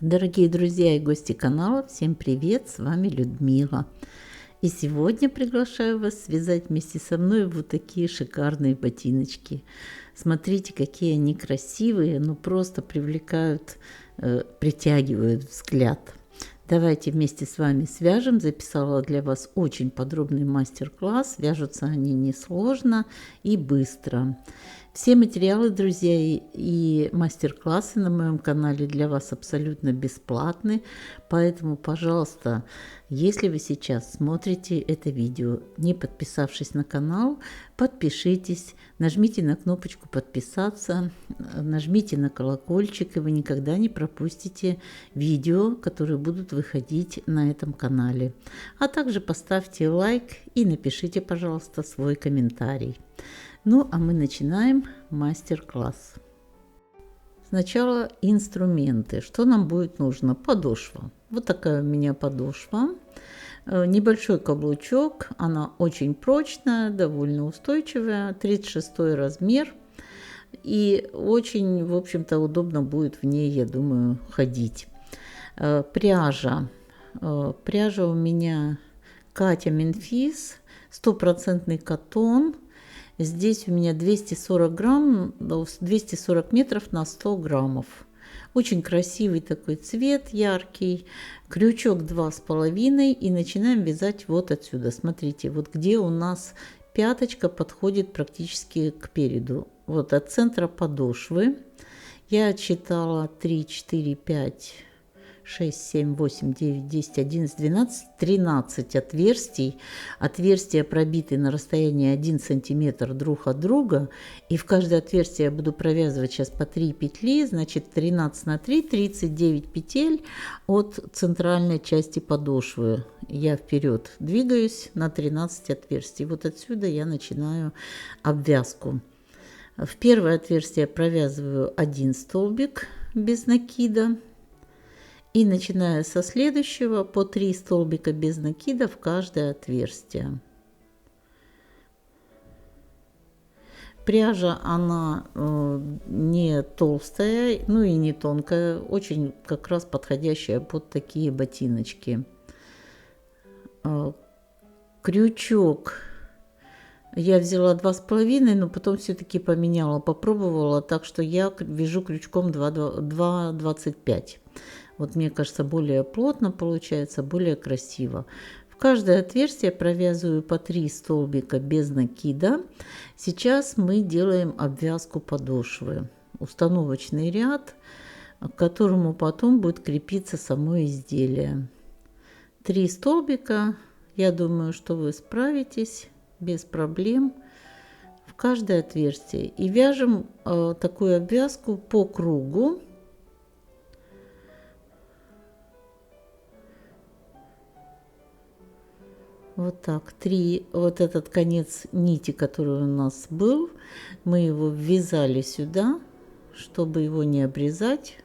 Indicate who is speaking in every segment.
Speaker 1: Дорогие друзья и гости канала, всем привет! С вами Людмила. И сегодня приглашаю вас связать вместе со мной вот такие шикарные ботиночки. Смотрите, какие они красивые, ну просто привлекают, притягивают взгляд. Давайте вместе с вами свяжем. Записала для вас очень подробный мастер-класс. Вяжутся они несложно и быстро. Все материалы, друзья, и мастер-классы на моем канале для вас абсолютно бесплатны. Поэтому, пожалуйста, если вы сейчас смотрите это видео, не подписавшись на канал, подпишитесь, нажмите на кнопочку подписаться, нажмите на колокольчик, и вы никогда не пропустите видео, которые будут выходить на этом канале. А также поставьте лайк и напишите, пожалуйста, свой комментарий. Ну, а мы начинаем мастер-класс. Сначала инструменты. Что нам будет нужно? Подошва. Вот такая у меня подошва. Небольшой каблучок. Она очень прочная, довольно устойчивая. 36 размер. И очень, в общем-то, удобно будет в ней, я думаю, ходить. Пряжа. Пряжа у меня Катя Менфис. 100% катон. Здесь у меня 240 грамм, 240 метров на 100 граммов. Очень красивый такой цвет, яркий. Крючок 2,5 и начинаем вязать вот отсюда. Смотрите, вот где у нас пяточка подходит практически к переду. Вот от центра подошвы. Я отсчитала 3, 4, 5... 6, 7, 8, 9, 10, 11, 12, 13 отверстий. Отверстия пробиты на расстоянии 1 сантиметр друг от друга. И в каждое отверстие я буду провязывать сейчас по 3 петли. Значит, 13 на 3, 39 петель от центральной части подошвы. Я вперед двигаюсь на 13 отверстий. Вот отсюда я начинаю обвязку. В первое отверстие провязываю 1 столбик без накида. И начиная со следующего, по 3 столбика без накида в каждое отверстие. Пряжа, она не толстая, ну и не тонкая, очень как раз подходящая под такие ботиночки. Крючок я взяла 2,5, но потом все-таки поменяла, попробовала, так что я вяжу крючком 2,25. Вот мне кажется, более плотно получается, более красиво. В каждое отверстие провязываю по 3 столбика без накида. Сейчас мы делаем обвязку подошвы. Установочный ряд, к которому потом будет крепиться само изделие. 3 столбика. Я думаю, что вы справитесь без проблем в каждое отверстие. И вяжем такую обвязку по кругу. Вот так, 3, вот этот конец нити, который у нас был, мы его ввязали сюда, чтобы его не обрезать.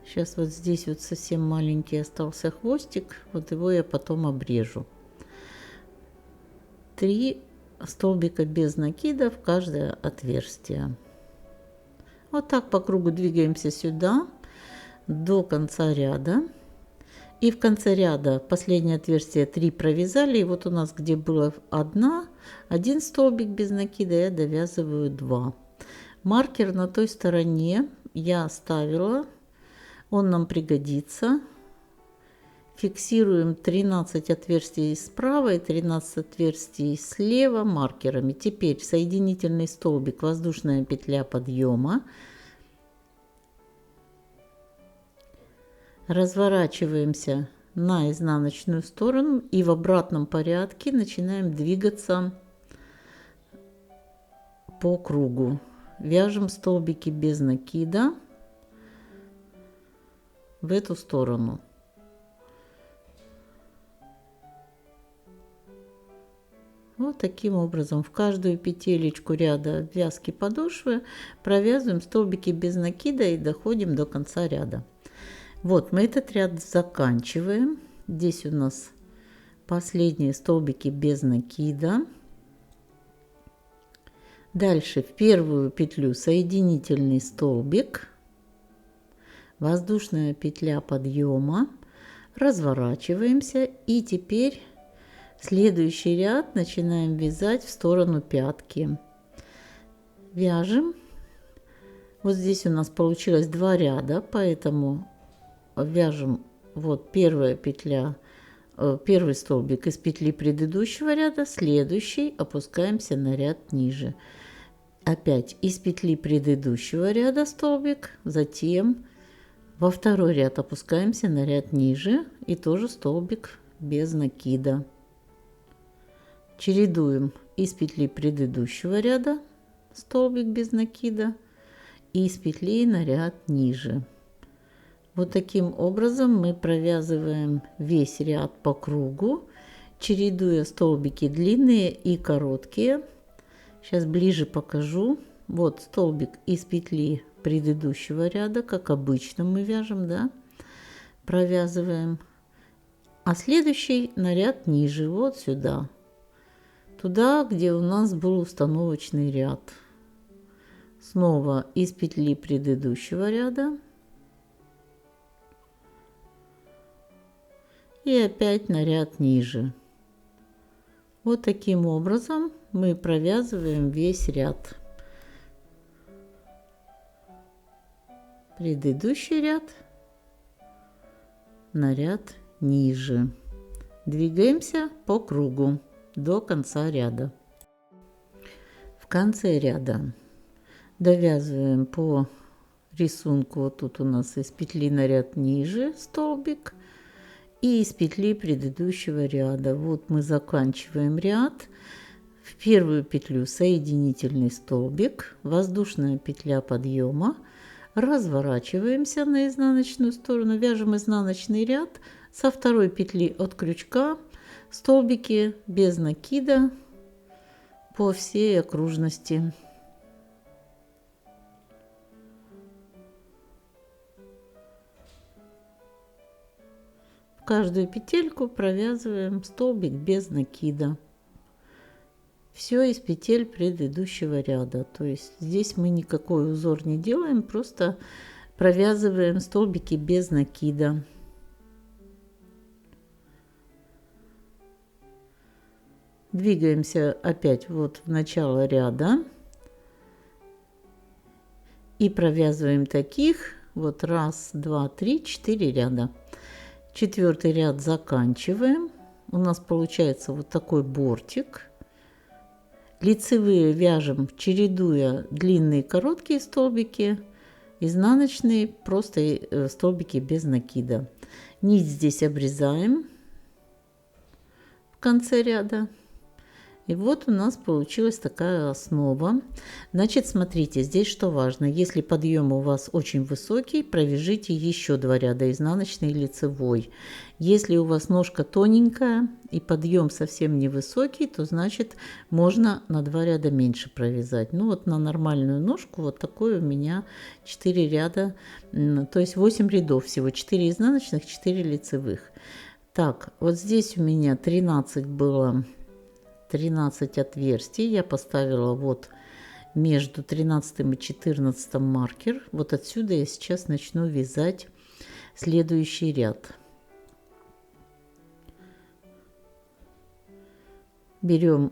Speaker 1: Сейчас вот здесь вот совсем маленький остался хвостик, вот его я потом обрежу. 3 столбика без накида в каждое отверстие. Вот так по кругу двигаемся сюда до конца ряда. И в конце ряда последнее отверстие 3 провязали. И вот у нас, где было 1 столбик без накида, я довязываю 2. Маркер на той стороне я оставила. Он нам пригодится. Фиксируем 13 отверстий справа и 13 отверстий слева маркерами. Теперь соединительный столбик, воздушная петля подъема. Разворачиваемся на изнаночную сторону и в обратном порядке начинаем двигаться по кругу. Вяжем столбики без накида в эту сторону. Вот таким образом в каждую петелечку ряда обвязки подошвы провязываем столбики без накида и доходим до конца ряда. Вот мы этот ряд заканчиваем. Здесь у нас последние столбики без накида. Дальше в первую петлю соединительный столбик, воздушная петля подъема, разворачиваемся и теперь следующий ряд начинаем вязать в сторону пятки. Вяжем. Вот здесь у нас получилось 2 ряда, поэтому вяжем вот первая петля, первый столбик из петли предыдущего ряда, следующий опускаемся на ряд ниже. Опять из петли предыдущего ряда столбик, затем во второй ряд опускаемся на ряд ниже и тоже столбик без накида. Чередуем из петли предыдущего ряда столбик без накида и из петли на ряд ниже. Вот таким образом мы провязываем весь ряд по кругу, чередуя столбики длинные и короткие. Сейчас ближе покажу. Вот столбик из петли предыдущего ряда, как обычно мы вяжем, да, провязываем. А следующий на ряд ниже, вот сюда, туда, где у нас был установочный ряд. Снова из петли предыдущего ряда. И опять на ряд ниже. Вот таким образом мы провязываем весь ряд. Предыдущий ряд на ряд ниже. Двигаемся по кругу до конца ряда. В конце ряда довязываем по рисунку. Вот тут у нас из петли на ряд ниже столбик и из петли предыдущего ряда. Вот мы заканчиваем ряд. В первую петлю соединительный столбик, воздушная петля подъема, разворачиваемся на изнаночную сторону, вяжем изнаночный ряд, со второй петли от крючка столбики без накида по всей окружности. В каждую петельку провязываем столбик без накида. Все из петель предыдущего ряда. То есть здесь мы никакой узор не делаем, просто провязываем столбики без накида. Двигаемся опять вот в начало ряда и провязываем таких вот 1, 2, 3, 4 ряда. Четвертый ряд заканчиваем. У нас получается вот такой бортик. Лицевые вяжем, чередуя длинные и короткие столбики, изнаночные просто столбики без накида. Нить здесь обрезаем в конце ряда. И вот у нас получилась такая основа. Значит, смотрите, здесь что важно. Если подъем у вас очень высокий, провяжите еще 2 ряда, изнаночный и лицевой. Если у вас ножка тоненькая и подъем совсем невысокий, то значит можно на 2 ряда меньше провязать. Ну вот на нормальную ножку вот такой у меня 4 ряда, то есть 8 рядов всего, 4 изнаночных, 4 лицевых. Так, вот здесь у меня 13 было. 13 отверстий я поставила вот между 13 и 14 маркер. Вот отсюда я сейчас начну вязать следующий ряд. Берем,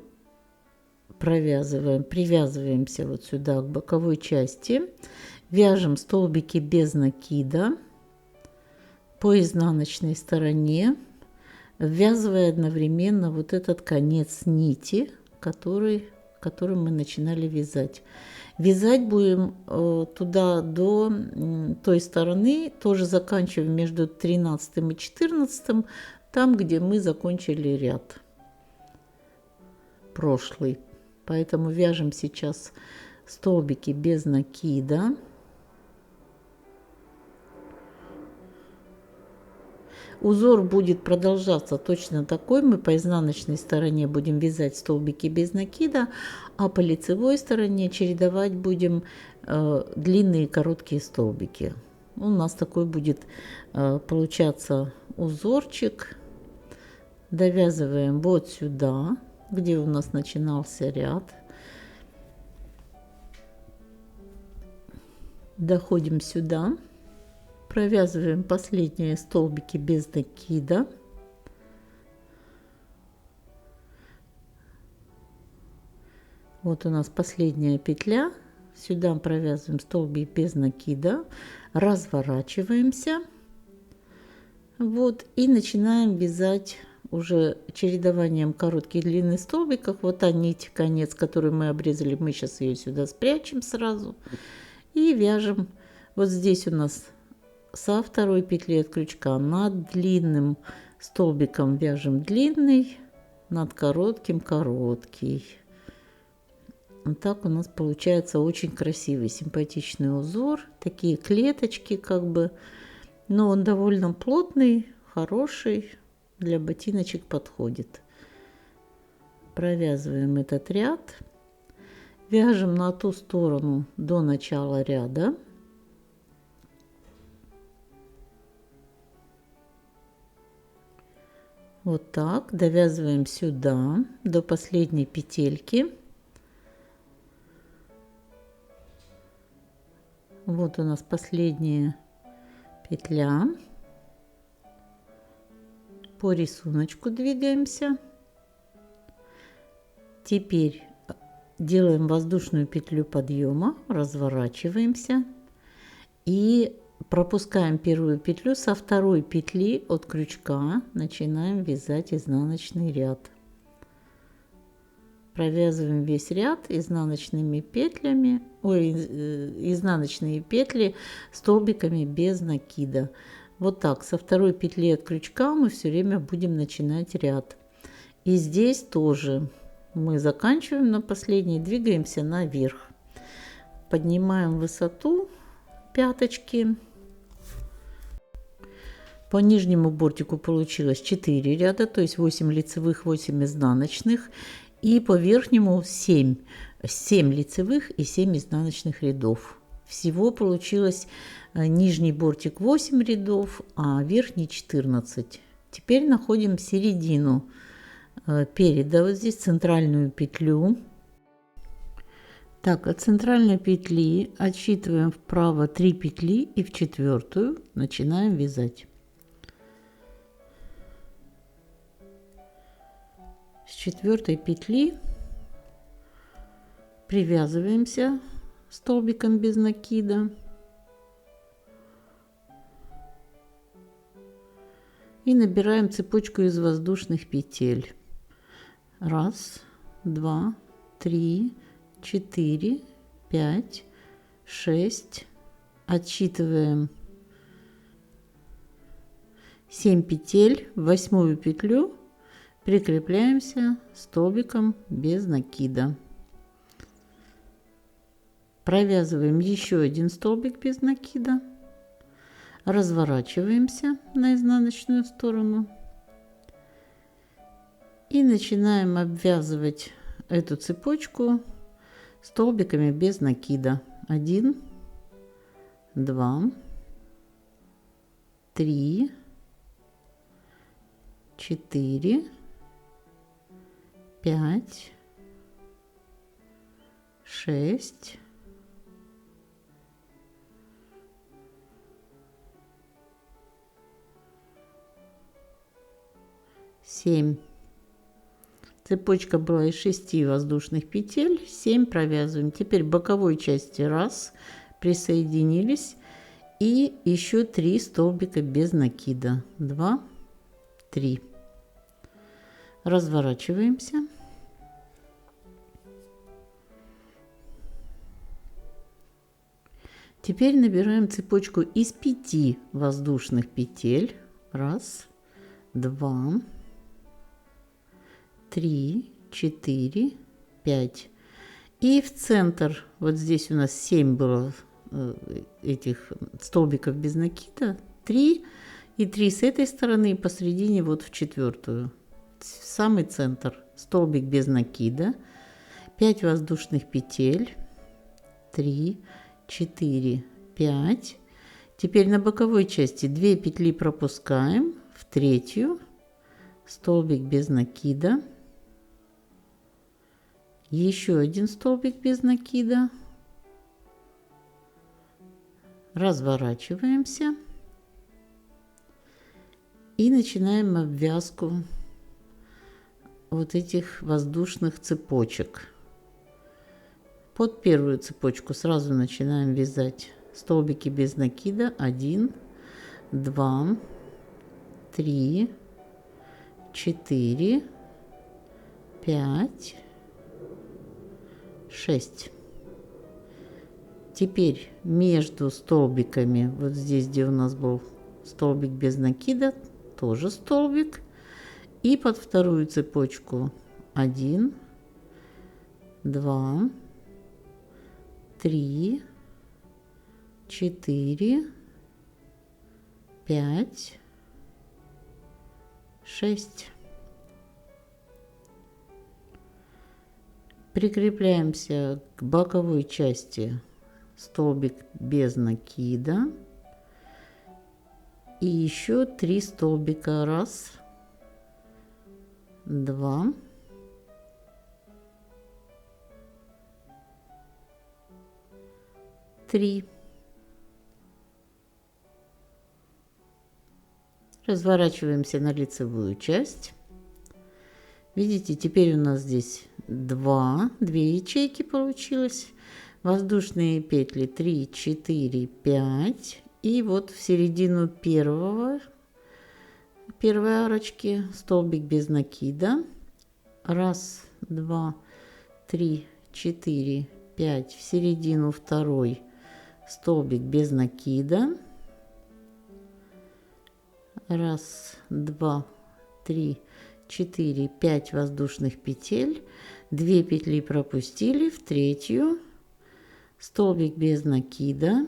Speaker 1: провязываем, привязываемся вот сюда к боковой части, вяжем столбики без накида по изнаночной стороне, ввязывая одновременно вот этот конец нити, которым мы начинали вязать. Вязать будем туда до той стороны, тоже заканчиваем между 13 и 14, там, где мы закончили ряд прошлый. Поэтому вяжем сейчас столбики без накида. Узор будет продолжаться точно такой. Мы по изнаночной стороне будем вязать столбики без накида, а по лицевой стороне чередовать будем длинные и короткие столбики. У нас такой будет получаться узорчик. Довязываем вот сюда, где у нас начинался ряд. Доходим сюда, провязываем последние столбики без накида. Вот у нас последняя петля. Сюда провязываем столбик без накида, разворачиваемся. Вот, и начинаем вязать уже чередованием коротких и длинных столбиков. Вот та нить, конец, который мы обрезали, мы сейчас ее сюда спрячем сразу. И вяжем. Вот здесь у нас со второй петли от крючка над длинным столбиком вяжем длинный, над коротким короткий. Вот так у нас получается очень красивый, симпатичный узор. Такие клеточки как бы. Но он довольно плотный, хороший. Для ботиночек подходит. Провязываем этот ряд. Вяжем на ту сторону до начала ряда. Вот так. Довязываем сюда до последней петельки. Вот у нас последняя петля. По рисунку двигаемся. Теперь делаем воздушную петлю подъема, разворачиваемся и пропускаем первую петлю. Со второй петли от крючка начинаем вязать изнаночный ряд. Провязываем весь ряд изнаночными петлями, изнаночные петли столбиками без накида. Вот так, со второй петли от крючка мы все время будем начинать ряд. И здесь тоже мы заканчиваем на последней, двигаемся наверх. Поднимаем высоту пяточки. По нижнему бортику получилось 4 ряда, то есть 8 лицевых, 8 изнаночных. И по верхнему 7 лицевых и 7 изнаночных рядов. Всего получилось нижний бортик 8 рядов, а верхний 14. Теперь находим середину переда, вот здесь центральную петлю. Так, от центральной петли отсчитываем вправо 3 петли и в четвертую начинаем вязать. С четвертой петли привязываемся столбиком без накида и набираем цепочку из воздушных петель. 1, 2, 3, 4, 5, 6. Отсчитываем 7 петель, в 8 петлю прикрепляемся столбиком без накида. Провязываем еще один столбик без накида. Разворачиваемся на изнаночную сторону. И начинаем обвязывать эту цепочку столбиками без накида. 1, 2, 3, 4, 5, 6, 7. Цепочка была из 6 воздушных петель, 7 провязываем. Теперь боковой части 1 присоединились и еще 3 столбика без накида. 2, 3. Разворачиваемся. Теперь набираем цепочку из 5 воздушных петель. 1, 2, 3, 4, 5. И в центр, вот здесь у нас 7 было этих столбиков без накида. 3 и 3 с этой стороны, и посередине вот в четвертую. В самый центр столбик без накида. 5 воздушных петель. 3, 4, 5. Теперь на боковой части 2 петли пропускаем в третью. Столбик без накида. Еще один столбик без накида. Разворачиваемся и начинаем обвязку вот этих воздушных цепочек. Под первую цепочку сразу начинаем вязать столбики без накида. 1, 2, 3, 4, 5, 6. Теперь между столбиками, вот здесь, где у нас был столбик без накида, тоже столбик. И под вторую цепочку 1, 2, 3, 4, 5, 6. Прикрепляемся к боковой части столбик без накида и еще 3 столбика. 1, 2, 3. Разворачиваемся на лицевую часть. Видите, теперь у нас здесь 2 ячейки получилось. Воздушные петли 3, 4, 5. И вот в середину первой арочки столбик без накида. 1, 2, 3, 4, 5. В середину второй столбик без накида. 1, 2, 3, 4, 5 воздушных петель. 2 петли пропустили, в третью столбик без накида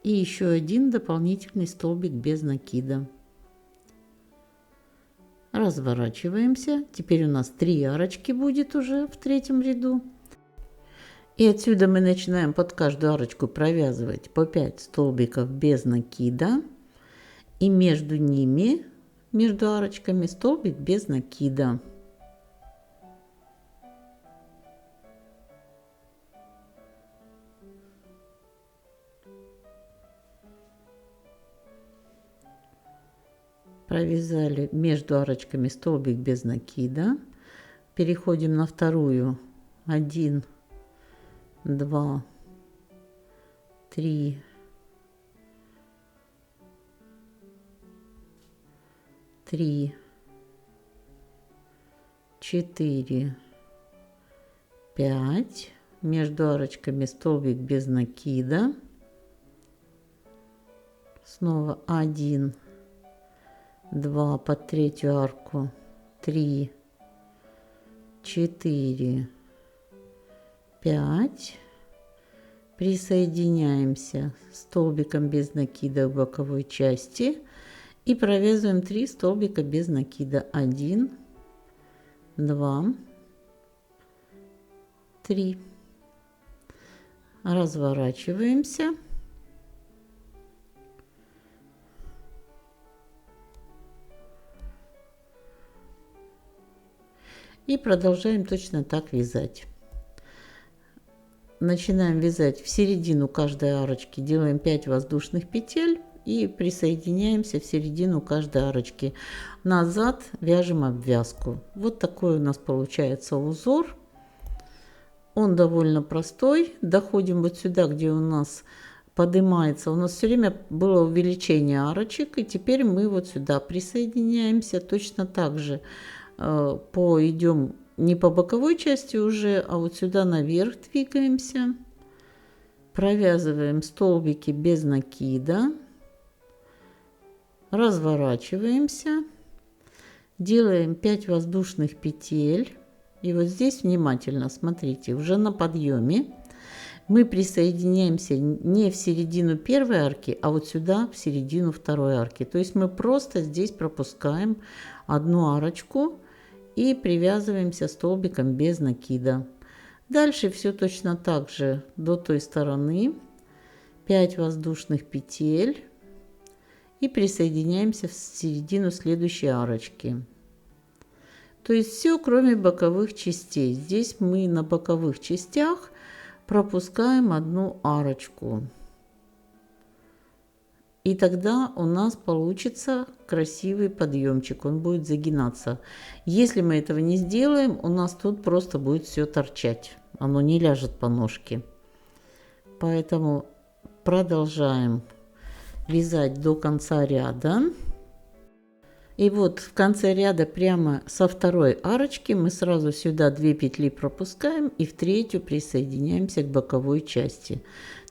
Speaker 1: и еще один дополнительный столбик без накида. Разворачиваемся. Теперь у нас 3 арочки будет уже в третьем ряду. И отсюда мы начинаем под каждую арочку провязывать по 5 столбиков без накида. И между ними, между арочками, столбик без накида. Провязали между арочками столбик без накида. Переходим на вторую. 1, 2, 3, 4, 5. Между арочками столбик без накида. Снова 1, 2 под третью арку, 3, 4, 5. Присоединяемся столбиком без накида к боковой части и провязываем 3 столбика без накида. 1, 2, 3. Разворачиваемся. И продолжаем точно так вязать. Начинаем вязать в середину каждой арочки, делаем 5 воздушных петель и присоединяемся в середину каждой арочки. Назад вяжем обвязку. Вот такой у нас получается узор. Он довольно простой. Доходим вот сюда, где у нас поднимается. У нас все время было увеличение арочек, и теперь мы вот сюда присоединяемся. Точно так же идем не по боковой части уже, а вот сюда наверх двигаемся. Провязываем столбики без накида. Разворачиваемся. Делаем 5 воздушных петель. И вот здесь внимательно смотрите, уже на подъеме мы присоединяемся не в середину первой арки, а вот сюда, в середину второй арки. То есть мы просто здесь пропускаем одну арочку и привязываемся столбиком без накида. Дальше все точно так же до той стороны. 5 воздушных петель и присоединяемся в середину следующей арочки. То есть все, кроме боковых частей. Здесь мы на боковых частях пропускаем одну арочку. И тогда у нас получится красивый подъемчик, он будет загинаться. Если мы этого не сделаем, у нас тут просто будет все торчать, оно не ляжет по ножке. Поэтому продолжаем вязать до конца ряда. И вот в конце ряда прямо со второй арочки мы сразу сюда 2 петли пропускаем и в третью присоединяемся к боковой части.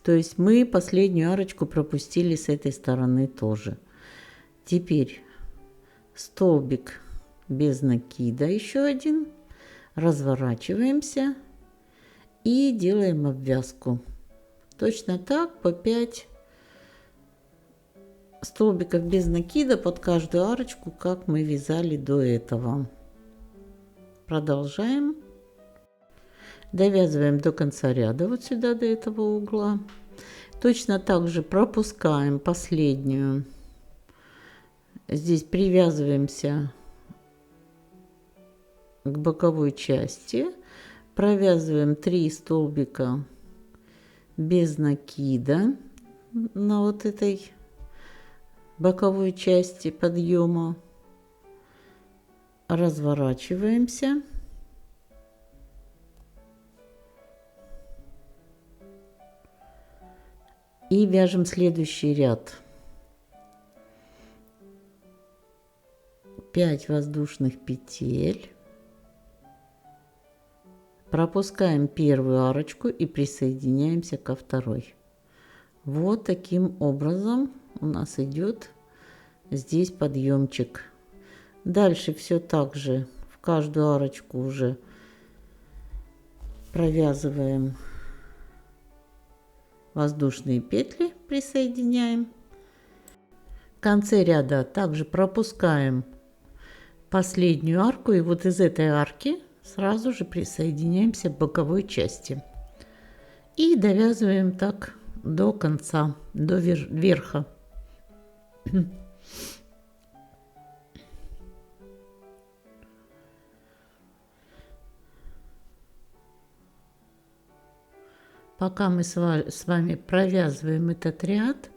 Speaker 1: То есть мы последнюю арочку пропустили с этой стороны тоже. Теперь столбик без накида еще один, разворачиваемся и делаем обвязку. Точно так по 5 столбиков без накида под каждую арочку, как мы вязали до этого. Продолжаем. Довязываем до конца ряда, вот сюда, до этого угла. Точно так же пропускаем последнюю. Здесь привязываемся к боковой части. Провязываем 3 столбика без накида на вот этой боковой части подъема. Разворачиваемся. И вяжем следующий ряд. 5 воздушных петель. Пропускаем первую арочку и присоединяемся ко второй. Вот таким образом у нас идет здесь подъемчик. Дальше все так же в каждую арочку уже провязываем воздушные петли, присоединяем. В конце ряда также пропускаем последнюю арку, и вот из этой арки сразу же присоединяемся к боковой части и довязываем так до конца, до верха. Пока мы с вами провязываем этот ряд,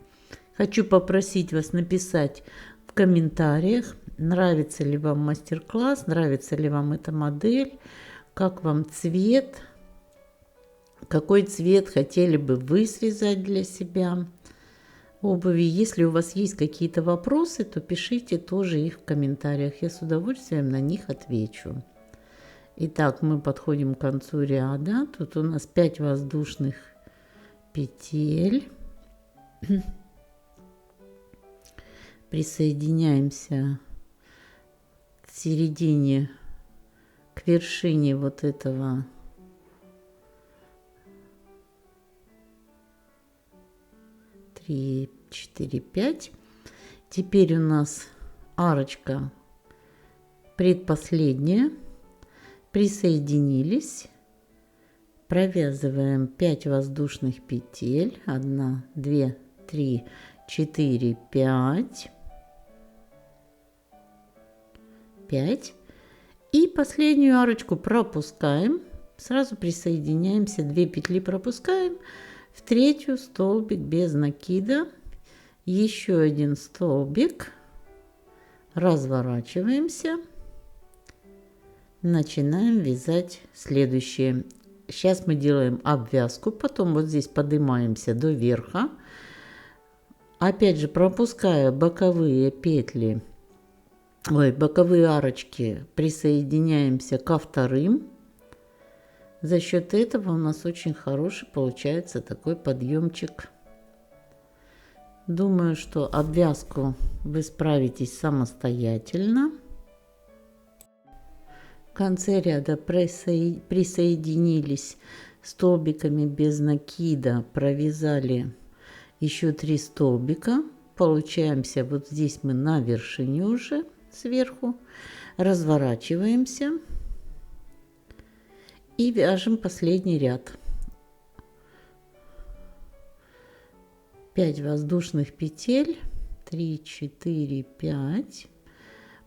Speaker 1: хочу попросить вас написать в комментариях, нравится ли вам мастер-класс, нравится ли вам эта модель, как вам цвет, какой цвет хотели бы вы связать для себя обуви. Если у вас есть какие-то вопросы, то пишите тоже их в комментариях, я с удовольствием на них отвечу. Итак, мы подходим к концу ряда. Тут у нас 5 воздушных петель. Присоединяемся к середине, к вершине вот этого три, 4, 5. Теперь у нас арочка предпоследняя. Присоединились, провязываем 5 воздушных петель, 1, 2, 3, 4, 5, 5, и последнюю арочку пропускаем, сразу присоединяемся, 2 петли пропускаем, в третью столбик без накида, еще один столбик, разворачиваемся. Начинаем вязать следующее. Сейчас мы делаем обвязку, потом вот здесь поднимаемся до верха. Опять же, пропуская боковые петли, боковые арочки, присоединяемся ко вторым. За счет этого у нас очень хороший получается такой подъемчик. Думаю, что обвязку вы справитесь самостоятельно. В конце ряда присоединились столбиками без накида, провязали еще 3 столбика. Получаемся вот здесь мы на вершине уже сверху. Разворачиваемся и вяжем последний ряд. 5 воздушных петель, 3, 4, 5.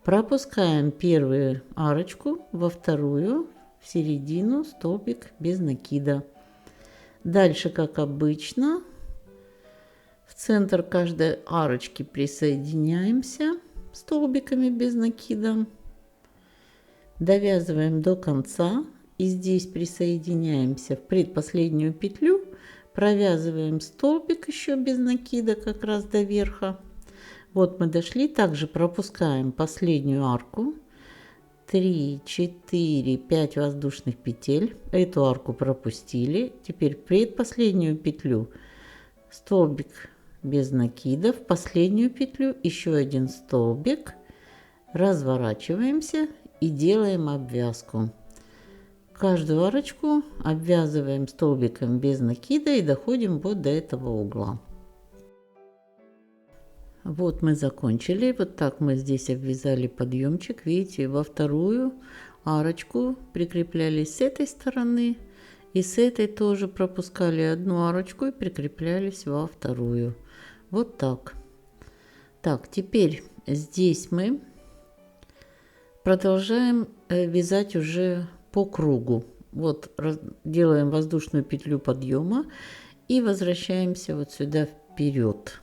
Speaker 1: Пропускаем первую арочку, во вторую, в середину столбик без накида. Дальше, как обычно, в центр каждой арочки присоединяемся столбиками без накида. Довязываем до конца. И здесь присоединяемся в предпоследнюю петлю. Провязываем столбик еще без накида как раз до верха. Вот мы дошли. Также пропускаем последнюю арку. 3, 4, 5 воздушных петель. Эту арку пропустили. Теперь предпоследнюю петлю столбик без накида, в последнюю петлю еще один столбик, разворачиваемся и делаем обвязку. Каждую арочку обвязываем столбиком без накида и доходим вот до этого угла. Вот мы закончили. Вот так мы здесь обвязали подъемчик. Видите, во вторую арочку прикреплялись с этой стороны. И с этой тоже пропускали одну арочку и прикреплялись во вторую. Вот так. Так, теперь здесь мы продолжаем вязать уже по кругу. Вот делаем воздушную петлю подъема и возвращаемся вот сюда вперед.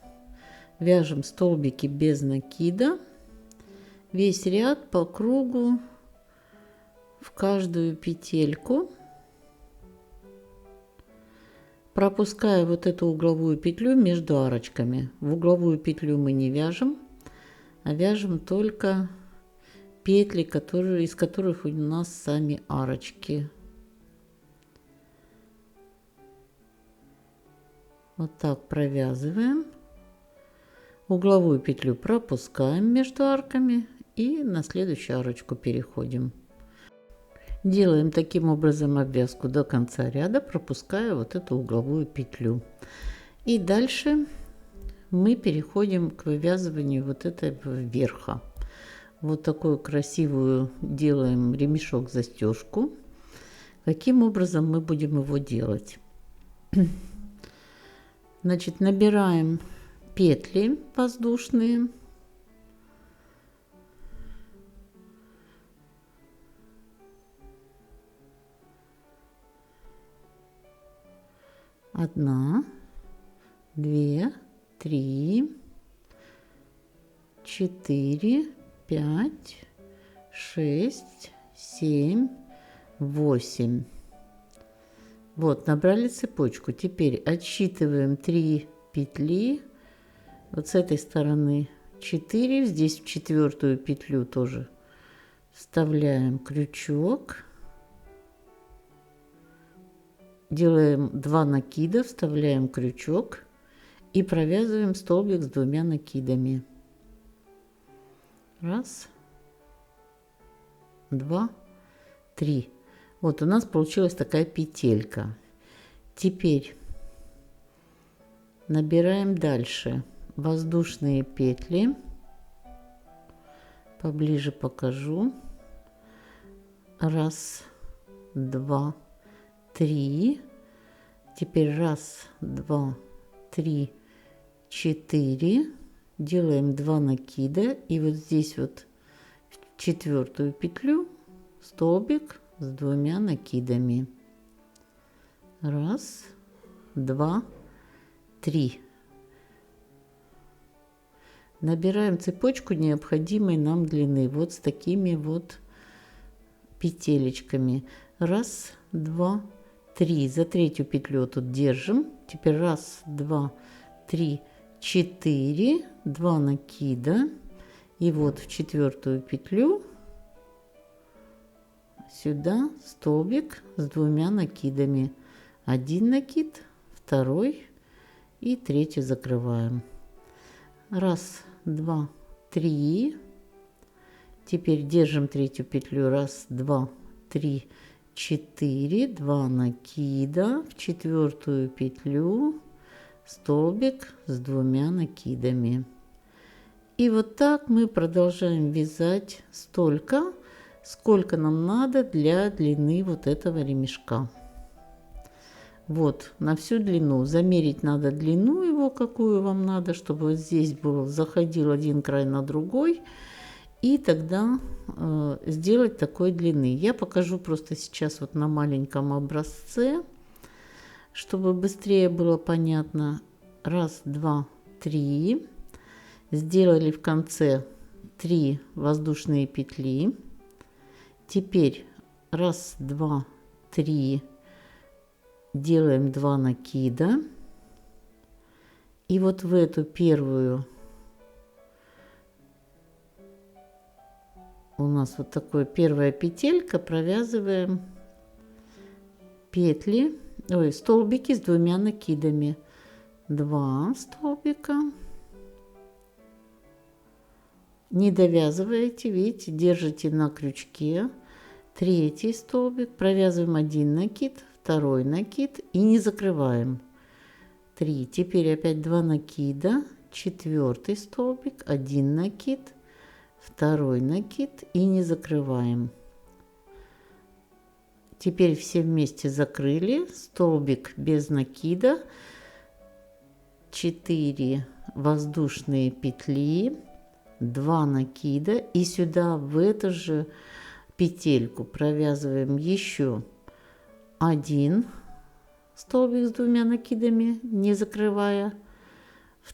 Speaker 1: Вяжем столбики без накида. Весь ряд по кругу в каждую петельку. Пропуская вот эту угловую петлю между арочками. В угловую петлю мы не вяжем, а вяжем только петли, из которых у нас сами арочки. Вот так провязываем. Угловую петлю пропускаем между арками и на следующую арочку переходим. Делаем таким образом обвязку до конца ряда, пропуская вот эту угловую петлю. И дальше мы переходим к вывязыванию вот этого верха. Вот такую красивую делаем ремешок-застежку. Каким образом мы будем его делать? Значит, набираем петли воздушные. Одна, 2, 3, 4, 5, 6, 7, 8. Вот, набрали цепочку. Теперь отсчитываем 3 петли. Вот с этой стороны 4. Здесь в четвертую петлю тоже вставляем крючок. Делаем 2 накида, вставляем крючок и провязываем столбик с 2 накидами. Раз, 2, 3. Вот у нас получилась такая петелька. Теперь набираем дальше воздушные петли. Поближе покажу. Раз, 2, 3. Теперь раз, 2, 3, 4. Делаем 2 накида. И вот здесь вот в четвертую петлю столбик с 2 накидами. Раз, 2, 3. Набираем цепочку необходимой нам длины. Вот с такими вот петелечками. Раз, 2, 3. За третью петлю тут держим. Теперь раз, 2, 3, 4. 2 накида. И вот в четвертую петлю сюда столбик с 2 накидами. 1 накид, 2 и 3 закрываем. Раз, 2, 3. Теперь держим третью петлю. Раз, 2, 3, 4. 2 накида. В четвертую петлю столбик с 2 накидами. И вот так мы продолжаем вязать столько, сколько нам надо для длины вот этого ремешка. Вот, на всю длину. Замерить надо длину его, какую вам надо, чтобы вот здесь был, заходил один край на другой. И тогда сделать такой длины. Я покажу просто сейчас вот на маленьком образце, чтобы быстрее было понятно. Раз, 2, 3, сделали в конце 3 воздушные петли. Теперь 1, 2, 3, делаем 2 накида. И вот в эту первую у нас вот такое первая петелька, провязываем петли, столбики с 2 накидами. 2 столбика. Не довязываете, видите, держите на крючке. 3 столбик, провязываем 1 накид, 2 накид и не закрываем. 3, теперь опять 2 накида, 4 столбик, 1 накид, 2 накид и не закрываем. Теперь все вместе закрыли, столбик без накида, 4 воздушные петли, 2 накида и сюда в эту же петельку провязываем еще 1 столбик с 2 накидами, не закрывая,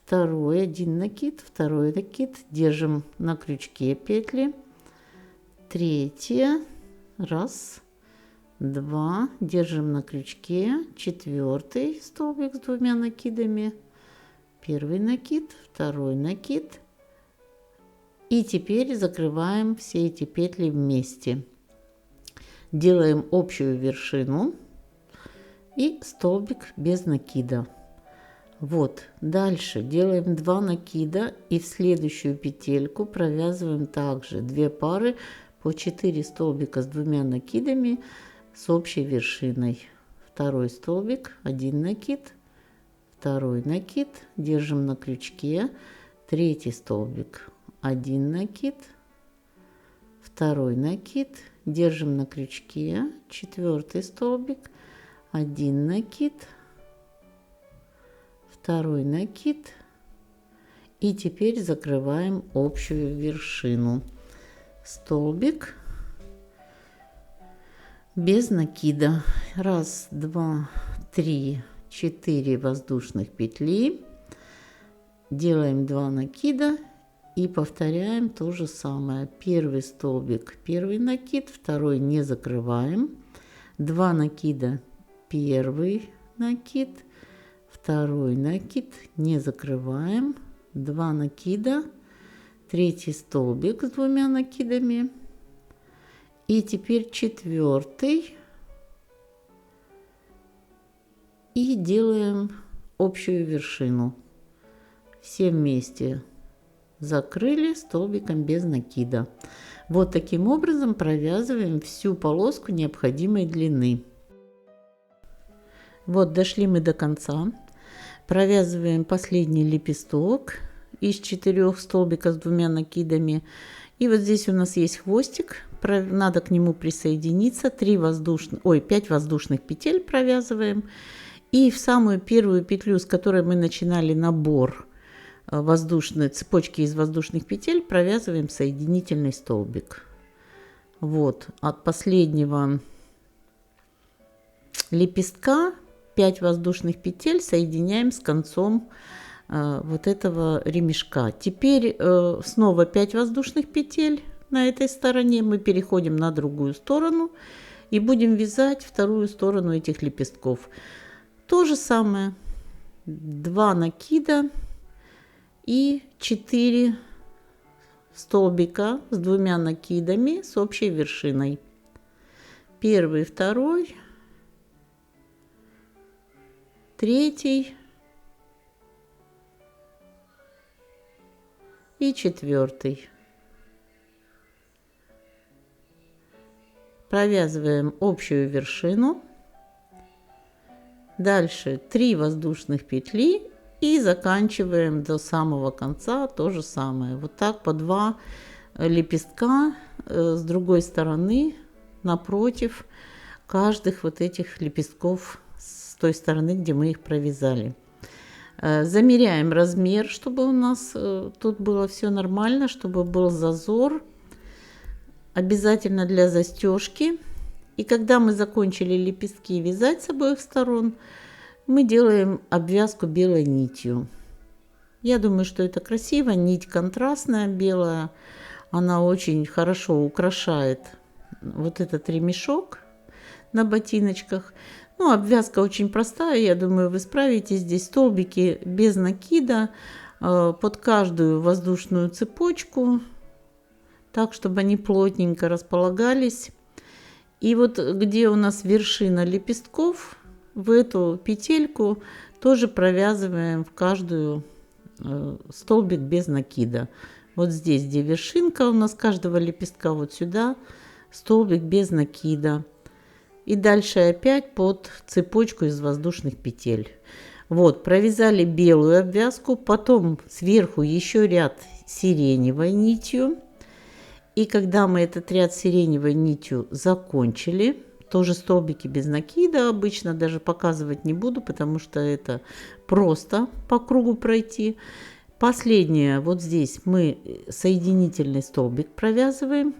Speaker 1: 2, 1 накид, 2 накид, держим на крючке петли, 3, 1, 2, держим на крючке, 4 столбик с 2 накидами, 1 накид, 2 накид. И теперь закрываем все эти петли вместе. Делаем общую вершину и столбик без накида. Вот, дальше делаем 2 накида и в следующую петельку провязываем также 2 пары по 4 столбика с 2 накидами с общей вершиной. 2 столбик, 1 накид, 2 накид, держим на крючке, 3 столбик, 1 накид, 2 накид, держим на крючке, 4 столбик, 1 накид, 2 накид и теперь закрываем общую вершину. Столбик без накида. 1, 2, 3, 4 воздушных петли. Делаем 2 накида и повторяем то же самое. 1 столбик, 1 накид, 2 не закрываем, 2 накида, 1 накид, 2 накид, не закрываем, 2 накида, 3 столбик с 2 накидами и теперь 4 и делаем общую вершину. Все вместе закрыли столбиком без накида. Вот таким образом провязываем всю полоску необходимой длины. Вот дошли мы до конца. Провязываем последний лепесток из 4 столбика с 2 накидами. И вот здесь у нас есть хвостик. Надо к нему присоединиться. 5 воздушных петель провязываем. И в самую первую петлю, с которой мы начинали набор воздушной цепочки из воздушных петель, провязываем соединительный столбик. Вот от последнего лепестка 5 воздушных петель соединяем с концом вот этого ремешка. Теперь снова 5 воздушных петель на этой стороне. Мы переходим на другую сторону и будем вязать вторую сторону этих лепестков. То же самое. 2 накида и 4 столбика с 2 накидами с общей вершиной. 1, 2, 3 и 4. Провязываем общую вершину. Дальше 3 воздушных петли и заканчиваем до самого конца то же самое. Вот так по 2 лепестка с другой стороны напротив каждых вот этих лепестков с той стороны, где мы их провязали. Замеряем размер, чтобы у нас тут было все нормально, чтобы был зазор. Обязательно для застежки. И когда мы закончили лепестки вязать с обоих сторон, мы делаем обвязку белой нитью. Я думаю, что это красиво. Нить контрастная, белая. Она очень хорошо украшает вот этот ремешок на ботиночках. Ну, обвязка очень простая, я думаю, вы справитесь. Здесь столбики без накида под каждую воздушную цепочку, так, чтобы они плотненько располагались. И вот где у нас вершина лепестков, в эту петельку тоже провязываем в каждую столбик без накида. Вот здесь, где вершинка у нас каждого лепестка, вот сюда столбик без накида. И дальше опять под цепочку из воздушных петель. Вот, провязали белую обвязку, потом сверху еще ряд сиреневой нитью. И когда мы этот ряд сиреневой нитью закончили, тоже столбики без накида, обычно даже показывать не буду, потому что это просто по кругу пройти. Последнее, вот здесь мы соединительный столбик провязываем.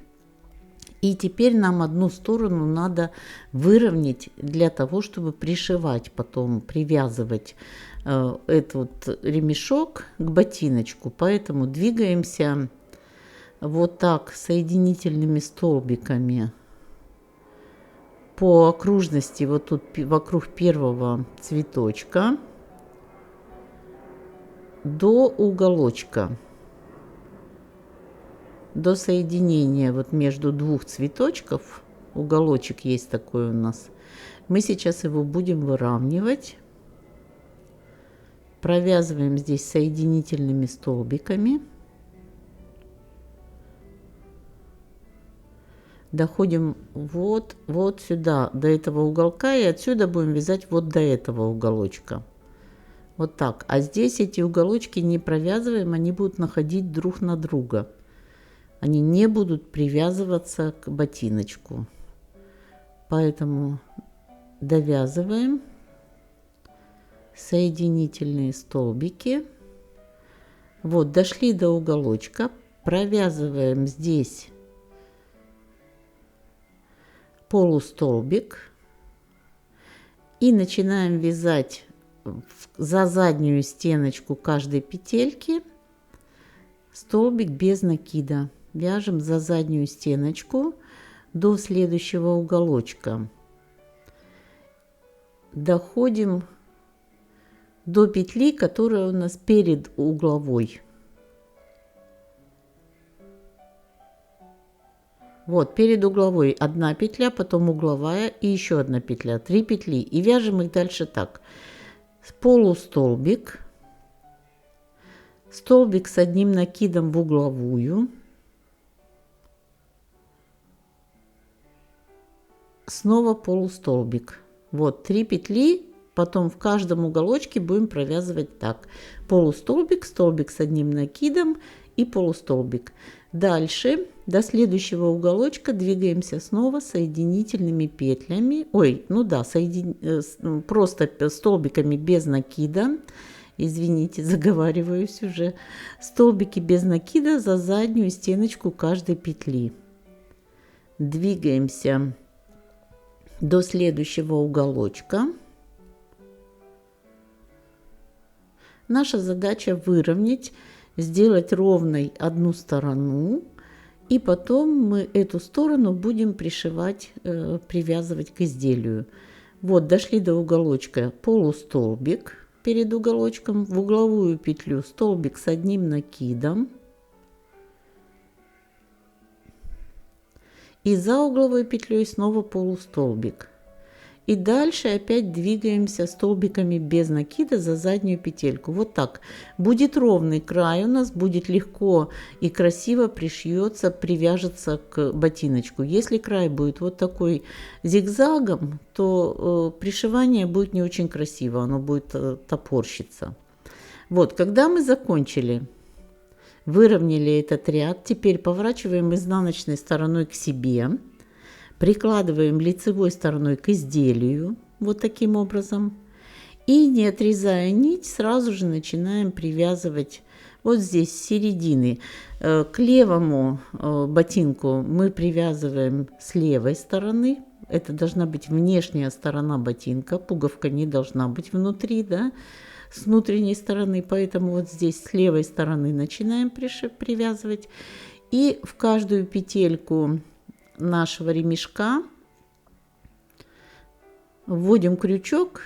Speaker 1: И теперь нам одну сторону надо выровнять для того, чтобы пришивать, потом привязывать этот ремешок к ботиночку. Поэтому двигаемся вот так соединительными столбиками по окружности, вот тут вокруг первого цветочка до уголочка. До соединения вот между двух цветочков, уголочек есть такой у нас, мы сейчас его будем выравнивать. Провязываем здесь соединительными столбиками. Доходим вот сюда, до этого уголка, и отсюда будем вязать вот до этого уголочка. Вот так. А здесь эти уголочки не провязываем, они будут находить друг на друга. Они не будут привязываться к ботиночку. Поэтому довязываем соединительные столбики. Вот, дошли до уголочка. Провязываем здесь полустолбик. И начинаем вязать за заднюю стеночку каждой петельки столбик без накида. Вяжем за заднюю стеночку до следующего уголочка. Доходим до петли, которая у нас перед угловой. Вот, перед угловой одна петля, потом угловая и еще одна петля. 3 петли. И вяжем их дальше так. Полустолбик. Столбик с одним накидом в угловую. Снова полустолбик. Вот 3 петли, потом в каждом уголочке будем провязывать так. Полустолбик, столбик с одним накидом и полустолбик. Дальше до следующего уголочка двигаемся снова соединительными петлями. Ой, ну да, просто столбиками без накида. Извините, заговариваюсь уже. Столбики без накида за заднюю стеночку каждой петли. Двигаемся до следующего уголочка. Наша задача выровнять, сделать ровной одну сторону, и потом мы эту сторону будем пришивать, привязывать к изделию. Вот, дошли до уголочка, полустолбик перед уголочком, в угловую петлю столбик с одним накидом. И за угловой петлей снова полустолбик. И дальше опять двигаемся столбиками без накида за заднюю петельку. Вот так. Будет ровный край у нас, будет легко и красиво пришьется, привяжется к ботиночку. Если край будет вот такой зигзагом, то пришивание будет не очень красиво, оно будет топорщиться. Вот, когда мы закончили, выровняли этот ряд, теперь поворачиваем изнаночной стороной к себе, прикладываем лицевой стороной к изделию, вот таким образом, и не отрезая нить, сразу же начинаем привязывать вот здесь с середины. К левому ботинку мы привязываем с левой стороны, это должна быть внешняя сторона ботинка, пуговка не должна быть внутри, да? с внутренней стороны, поэтому вот здесь с левой стороны начинаем привязывать. И в каждую петельку нашего ремешка вводим крючок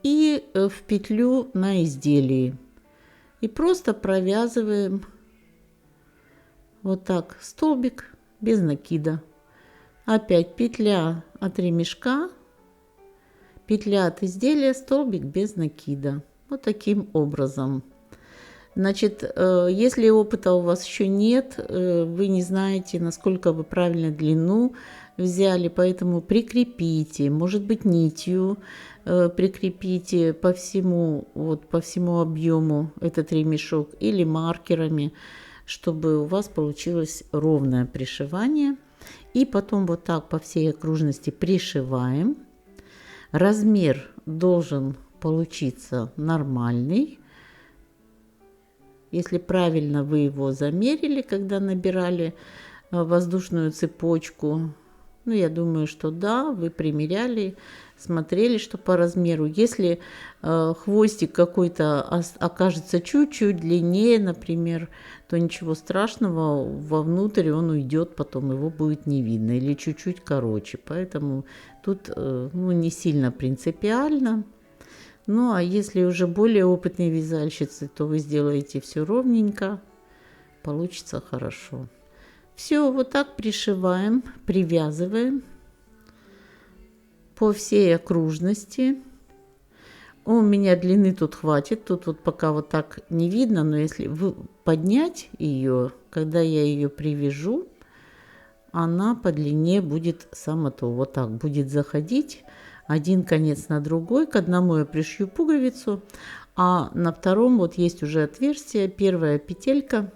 Speaker 1: и в петлю на изделии. И просто провязываем вот так столбик без накида. Опять петля от ремешка, петля от изделия, столбик без накида. Вот таким образом. Значит, если опыта у вас еще нет, вы не знаете, насколько вы правильно длину взяли, поэтому прикрепите, может быть, нитью прикрепите по всему, вот, по всему объему этот ремешок или маркерами, чтобы у вас получилось ровное пришивание. И потом вот так по всей окружности пришиваем. Размер должен получиться нормальный. Если правильно вы его замерили, когда набирали воздушную цепочку, ну, я думаю, что да, вы примеряли, смотрели, что по размеру. Если хвостик какой-то окажется чуть-чуть длиннее, например, то ничего страшного, вовнутрь он уйдет, потом его будет не видно, или чуть-чуть короче. Поэтому тут ну, не сильно принципиально. Ну, а если уже более опытные вязальщицы, то вы сделаете все ровненько, получится хорошо. Все, вот так пришиваем, привязываем по всей окружности. У меня длины тут хватит, тут вот пока вот так не видно, но если поднять ее, когда я ее привяжу, она по длине будет само то вот так будет заходить. Один конец на другой, к одному я пришью пуговицу, а на втором вот есть уже отверстие, первая петелька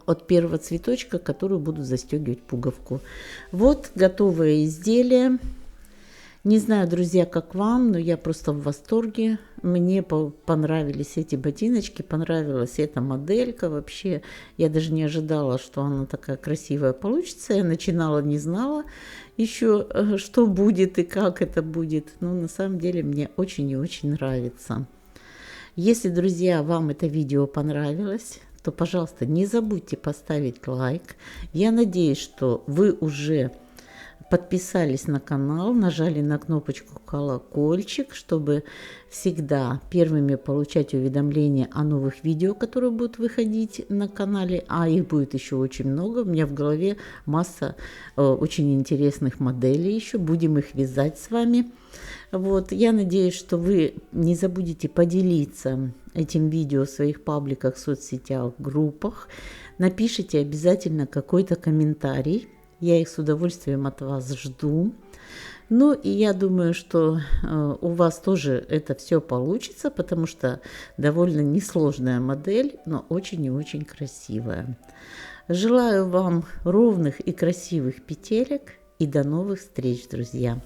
Speaker 1: от первого цветочка, которую буду застегивать пуговку. Вот готовое изделие. Не знаю, друзья, как вам, но я просто в восторге. Мне понравились эти ботиночки, понравилась эта моделька. Вообще, я даже не ожидала, что она такая красивая получится. Я начинала, не знала еще, что будет и как это будет. Но на самом деле мне очень и очень нравится. Если, друзья, вам это видео понравилось, то, пожалуйста, не забудьте поставить лайк. Я надеюсь, что вы уже подписались на канал, нажали на кнопочку колокольчик, чтобы всегда первыми получать уведомления о новых видео, которые будут выходить на канале. А их будет еще очень много. У меня в голове масса очень интересных моделей еще. Будем их вязать с вами. Вот. Я надеюсь, что вы не забудете поделиться этим видео в своих пабликах, соцсетях, группах. Напишите обязательно какой-то комментарий. Я их с удовольствием от вас жду. Ну и я думаю, что у вас тоже это все получится, потому что довольно несложная модель, но очень и очень красивая. Желаю вам ровных и красивых петелек и до новых встреч, друзья!